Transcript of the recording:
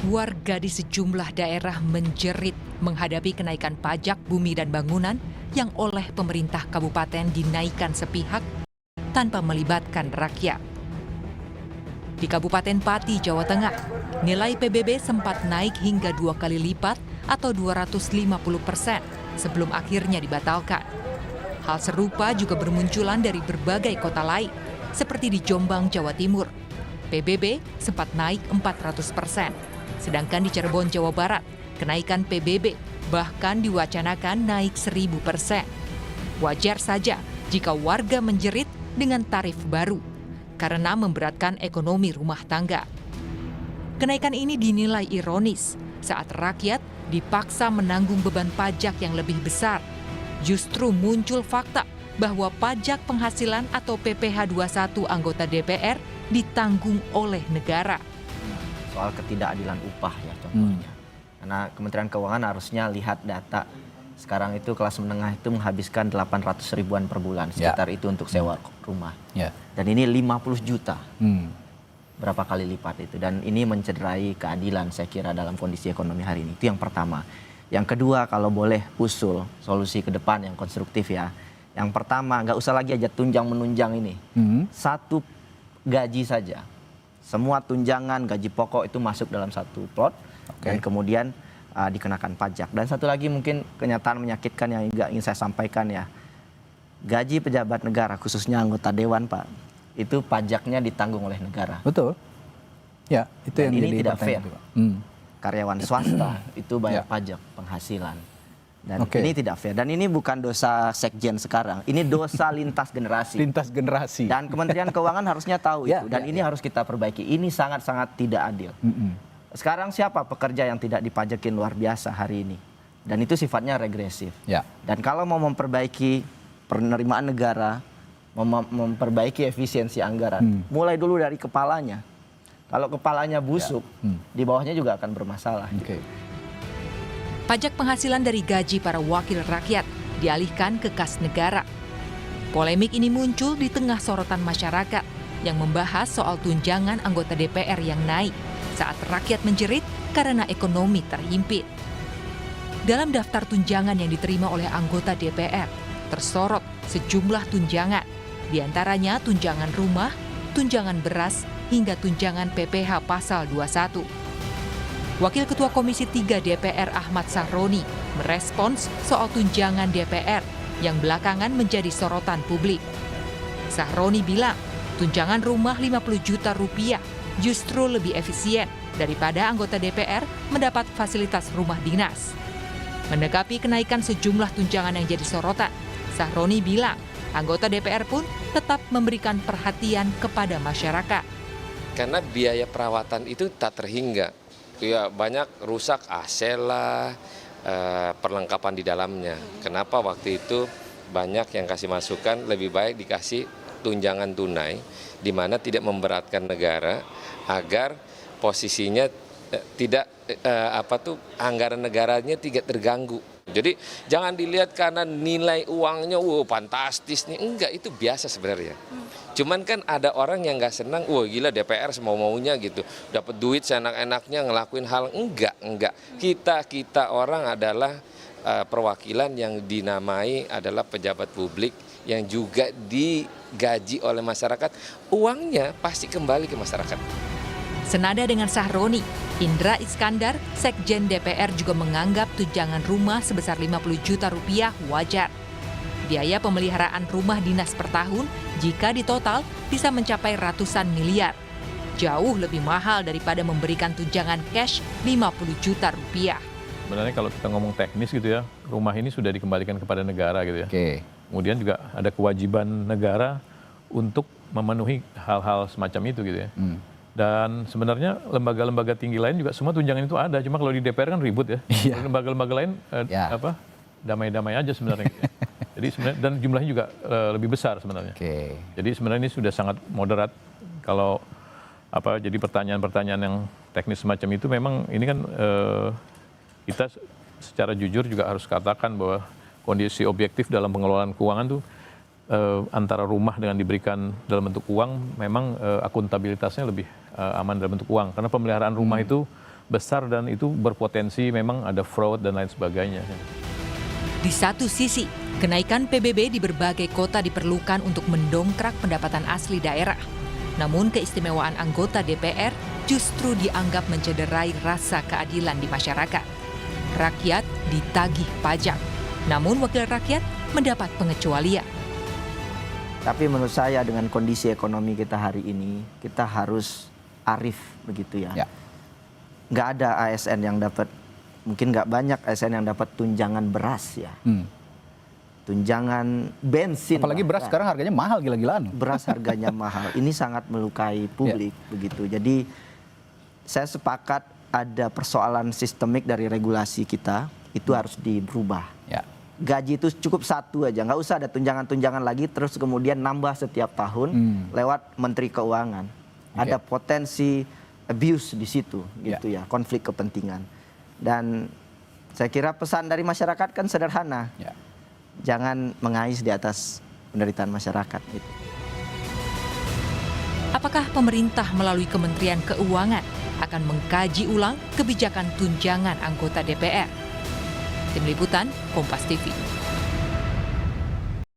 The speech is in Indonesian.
Warga di sejumlah daerah menjerit menghadapi kenaikan pajak bumi dan bangunan yang oleh pemerintah kabupaten dinaikkan sepihak tanpa melibatkan rakyat. Di Kabupaten Pati, Jawa Tengah, nilai PBB sempat naik hingga 2 kali lipat atau 250% sebelum akhirnya dibatalkan. Hal serupa juga bermunculan dari berbagai kota lain, seperti di Jombang, Jawa Timur. PBB sempat naik 400%. Sedangkan di Cirebon, Jawa Barat, kenaikan PBB bahkan diwacanakan naik 1000%. Wajar saja jika warga menjerit dengan tarif baru, karena memberatkan ekonomi rumah tangga. Kenaikan ini dinilai ironis saat rakyat dipaksa menanggung beban pajak yang lebih besar. Justru muncul fakta bahwa pajak penghasilan atau PPh 21 anggota DPR ditanggung oleh negara. Soal ketidakadilan upah ya contohnya. Karena Kementerian Keuangan harusnya lihat data. Sekarang itu kelas menengah itu menghabiskan 800 ribuan per bulan. Sekitar itu untuk sewa rumah. Dan ini 50 juta. Berapa kali lipat itu. Dan ini mencederai keadilan saya kira dalam kondisi ekonomi hari ini. Itu yang pertama. Yang kedua, kalau boleh usul solusi ke depan yang konstruktif ya. Yang pertama, nggak usah lagi aja tunjang-menunjang ini. Satu gaji saja. Semua tunjangan gaji pokok itu masuk dalam satu plot dan kemudian dikenakan pajak. Dan satu lagi mungkin kenyataan menyakitkan yang juga ingin saya sampaikan ya. Gaji pejabat negara khususnya anggota dewan Pak, itu pajaknya ditanggung oleh negara. Betul. Ya, itu dan yang ini tidak fair. Karyawan swasta itu bayar pajak penghasilan. Dan ini tidak fair. Dan ini bukan dosa sekjen sekarang. Ini dosa lintas generasi. Lintas generasi. Dan Kementerian Keuangan harusnya tahu itu. Dan ini harus kita perbaiki. Ini sangat-sangat tidak adil. Sekarang siapa pekerja yang tidak dipajakin luar biasa hari ini? Dan itu sifatnya regresif. Dan kalau mau memperbaiki penerimaan negara, memperbaiki efisiensi anggaran, mulai dulu dari kepalanya. Kalau kepalanya busuk, di bawahnya juga akan bermasalah. Pajak penghasilan dari gaji para wakil rakyat dialihkan ke kas negara. Polemik ini muncul di tengah sorotan masyarakat yang membahas soal tunjangan anggota DPR yang naik saat rakyat menjerit karena ekonomi terhimpit. Dalam daftar tunjangan yang diterima oleh anggota DPR, tersorot sejumlah tunjangan, diantaranya tunjangan rumah, tunjangan beras, hingga tunjangan PPh pasal 21. Wakil Ketua Komisi 3 DPR Ahmad Sahroni merespons soal tunjangan DPR yang belakangan menjadi sorotan publik. Sahroni bilang, tunjangan rumah 50 juta rupiah justru lebih efisien daripada anggota DPR mendapat fasilitas rumah dinas. Menanggapi kenaikan sejumlah tunjangan yang jadi sorotan, Sahroni bilang anggota DPR pun tetap memberikan perhatian kepada masyarakat. Karena biaya perawatan itu tak terhingga. Ya, banyak rusak AC lah, perlengkapan di dalamnya. Kenapa waktu itu banyak yang kasih masukan lebih baik dikasih tunjangan tunai, di mana tidak memberatkan negara agar posisinya tidak anggaran negaranya tidak terganggu. Jadi jangan dilihat karena nilai uangnya fantastis nih, enggak, itu biasa sebenarnya. Cuman kan ada orang yang nggak senang, gila DPR semau-maunya gitu, dapat duit seenak-enaknya ngelakuin hal, enggak. Kita orang adalah perwakilan yang dinamai adalah pejabat publik yang juga digaji oleh masyarakat, uangnya pasti kembali ke masyarakat. Senada dengan Sahroni, Indra Iskandar, Sekjen DPR juga menganggap tunjangan rumah sebesar 50 juta rupiah wajar. Biaya pemeliharaan rumah dinas per tahun jika ditotal bisa mencapai ratusan miliar. Jauh lebih mahal daripada memberikan tunjangan cash 50 juta rupiah. Sebenarnya kalau kita ngomong teknis gitu ya, rumah ini sudah dikembalikan kepada negara gitu ya. Kemudian juga ada kewajiban negara untuk memenuhi hal-hal semacam itu gitu ya. Dan sebenarnya lembaga-lembaga tinggi lain juga semua tunjangan itu ada. Cuma kalau di DPR kan ribut ya. Lembaga-lembaga lain damai-damai aja sebenarnya. Jadi sebenarnya dan jumlahnya juga lebih besar sebenarnya. Jadi sebenarnya ini sudah sangat moderat. Kalau jadi pertanyaan-pertanyaan yang teknis semacam itu memang ini kan kita secara jujur juga harus katakan bahwa kondisi objektif dalam pengelolaan keuangan tuh antara rumah dengan diberikan dalam bentuk uang memang akuntabilitasnya lebih aman dalam bentuk uang, karena pemeliharaan rumah itu besar dan itu berpotensi memang ada fraud dan lain sebagainya. Di satu sisi, kenaikan PBB di berbagai kota diperlukan untuk mendongkrak pendapatan asli daerah. Namun keistimewaan anggota DPR justru dianggap mencederai rasa keadilan di masyarakat. Rakyat ditagih pajak, namun wakil rakyat mendapat pengecualian. Tapi menurut saya dengan kondisi ekonomi kita hari ini, kita harus arif begitu ya. Nggak ada ASN yang dapat, mungkin nggak banyak ASN yang dapat tunjangan beras ya. Tunjangan bensin. Apalagi beras sekarang harganya mahal gila-gilaan. Beras harganya mahal. Ini sangat melukai publik begitu. Jadi saya sepakat ada persoalan sistemik dari regulasi kita, itu harus dirubah. Gaji itu cukup satu aja, nggak usah ada tunjangan-tunjangan lagi terus kemudian nambah setiap tahun lewat Menteri Keuangan. Ada potensi abuse di situ gitu ya, konflik kepentingan. Dan saya kira pesan dari masyarakat kan sederhana. Jangan mengais di atas penderitaan masyarakat gitu. Apakah pemerintah melalui Kementerian Keuangan akan mengkaji ulang kebijakan tunjangan anggota DPR? Tim Liputan, Kompas TV.